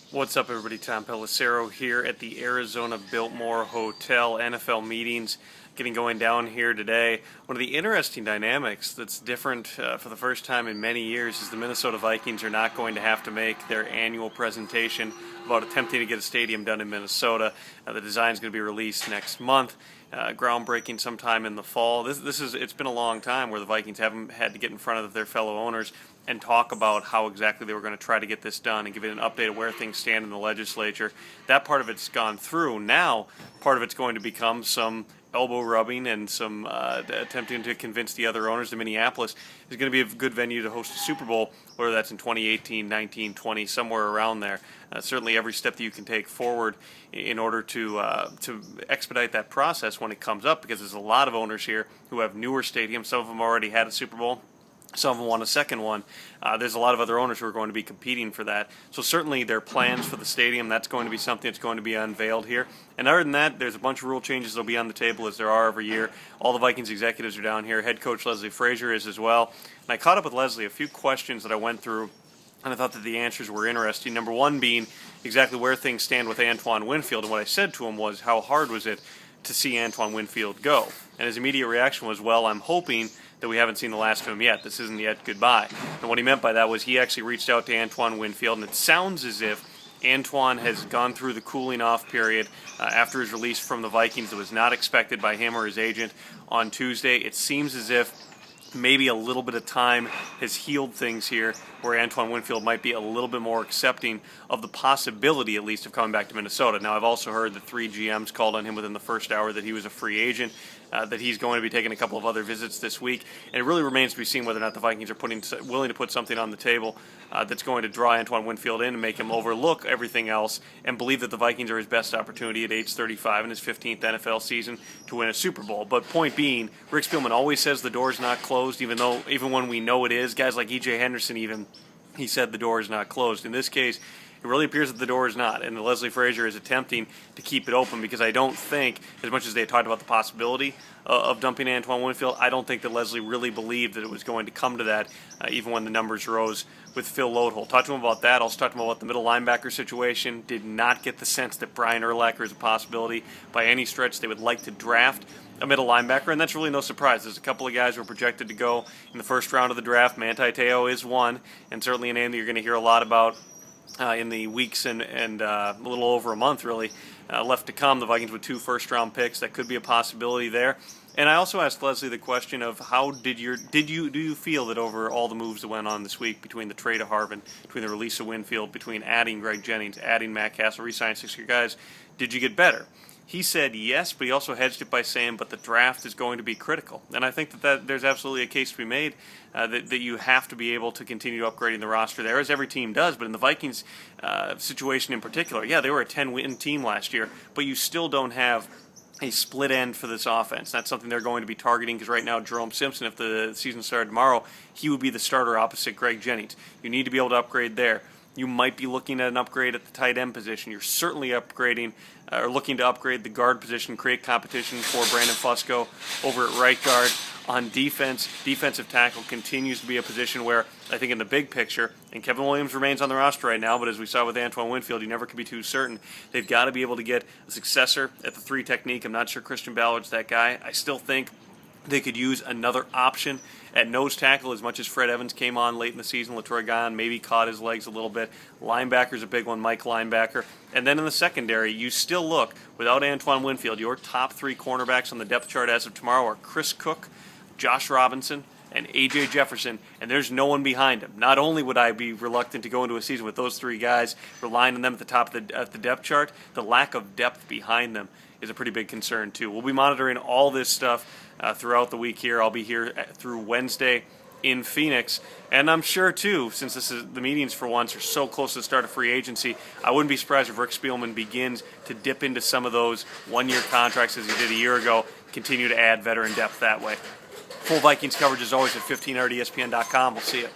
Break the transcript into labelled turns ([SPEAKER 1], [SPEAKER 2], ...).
[SPEAKER 1] What's up, everybody? Tom Pelissero here at the Arizona Biltmore Hotel. NFL meetings getting going down here today. One of the interesting dynamics that's different for the first time in many years is the Minnesota Vikings are not going to have to make their annual presentation about attempting to get a stadium done in Minnesota. The design is going to be released next month. Groundbreaking sometime in the fall. It's been a long time where the Vikings haven't had to get in front of their fellow owners and talk about how exactly they were going to try to get this done and give it an update of where things stand in the legislature. That part of it's gone through. Now, part of it's going to become some elbow rubbing and some attempting to convince the other owners that Minneapolis is going to be a good venue to host a Super Bowl, whether that's in 2018, 19, 20, somewhere around there. Certainly every step that you can take forward in order to expedite that process when it comes up, because there's a lot of owners here who have newer stadiums. Some of them already had a Super Bowl. Some of them want a second one. There's a lot of other owners who are going to be competing for that. So certainly their plans for the stadium, that's going to be something that's going to be unveiled here. And other than that, there's a bunch of rule changes that will be on the table, as there are every year. All the Vikings executives are down here. Head coach Leslie Frazier is as well. And I caught up with Leslie, a few questions that I went through, and I thought that the answers were interesting. Number one being exactly where things stand with Antoine Winfield. And what I said to him was, how hard was it to see Antoine Winfield go? And his immediate reaction was, well, I'm hoping that we haven't seen the last of him yet. This isn't yet goodbye. And what he meant by that was he actually reached out to Antoine Winfield, and it sounds as if Antoine has gone through the cooling off period after his release from the Vikings that was not expected by him or his agent on Tuesday. It seems as if maybe a little bit of time has healed things here, where Antoine Winfield might be a little bit more accepting of the possibility, at least, of coming back to Minnesota. Now, I've also heard that 3 GMs called on him within the first hour that he was a free agent, that he's going to be taking a couple of other visits this week, and it really remains to be seen whether or not the Vikings are willing to put something on the table that's going to draw Antoine Winfield in and make him overlook everything else and believe that the Vikings are his best opportunity at age 35 in his 15th NFL season to win a Super Bowl. But point being, Rick Spielman always says the door's not closed, even when we know it is. Guys like E.J. Henderson even, he said the door is not closed. In this case, it really appears that the door is not, and Leslie Frazier is attempting to keep it open, because I don't think, as much as they talked about the possibility of dumping Antoine Winfield, I don't think that Leslie really believed that it was going to come to that, even when the numbers rose with Phil Loadholt. Talked to him about that. Also talked to him about the middle linebacker situation. Did not get the sense that Brian Urlacher is a possibility by any stretch. They would like to draft a middle linebacker, and that's really no surprise. There's a couple of guys who are projected to go in the first round of the draft. Manti Te'o is one, and certainly a name that you're going to hear a lot about in the weeks and a little over a month, really, left to come. The Vikings with 2 first-round picks. That could be a possibility there. And I also asked Leslie the question of how do you feel that over all the moves that went on this week, between the trade of Harvin, between the release of Winfield, between adding Greg Jennings, adding Matt Castle, re-signing 6-year guys, did you get better? He said yes, but he also hedged it by saying, but the draft is going to be critical. And I think that there's absolutely a case to be made that you have to be able to continue upgrading the roster there, as every team does. But in the Vikings situation in particular, yeah, they were a 10-win team last year, but you still don't have a split end for this offense. That's something they're going to be targeting, because right now Jerome Simpson, if the season started tomorrow, he would be the starter opposite Greg Jennings. You need to be able to upgrade there. You might be looking at an upgrade at the tight end position. You're certainly upgrading or looking to upgrade the guard position, create competition for Brandon Fusco over at right guard. On defense, defensive tackle continues to be a position where I think in the big picture, and Kevin Williams remains on the roster right now, but as we saw with Antoine Winfield, you never can be too certain. They've got to be able to get a successor at the 3 technique. I'm not sure Christian Ballard's that guy. I still think they could use another option at nose tackle, as much as Fred Evans came on late in the season. Latroy Guion maybe caught his legs a little bit. Linebacker's a big one, Mike linebacker. And then in the secondary, you still look, without Antoine Winfield, your top 3 cornerbacks on the depth chart as of tomorrow are Chris Cook, Josh Robinson, and A.J. Jefferson, and there's no one behind him. Not only would I be reluctant to go into a season with those 3 guys, relying on them at the top of the depth chart, the lack of depth behind them is a pretty big concern too. We'll be monitoring all this stuff throughout the week here. I'll be here through Wednesday in Phoenix, and I'm sure too, since the meetings for once are so close to the start of free agency, I wouldn't be surprised if Rick Spielman begins to dip into some of those one-year contracts as he did a year ago, continue to add veteran depth that way. Full Vikings coverage is always at 1500ESPN.com. We'll see you.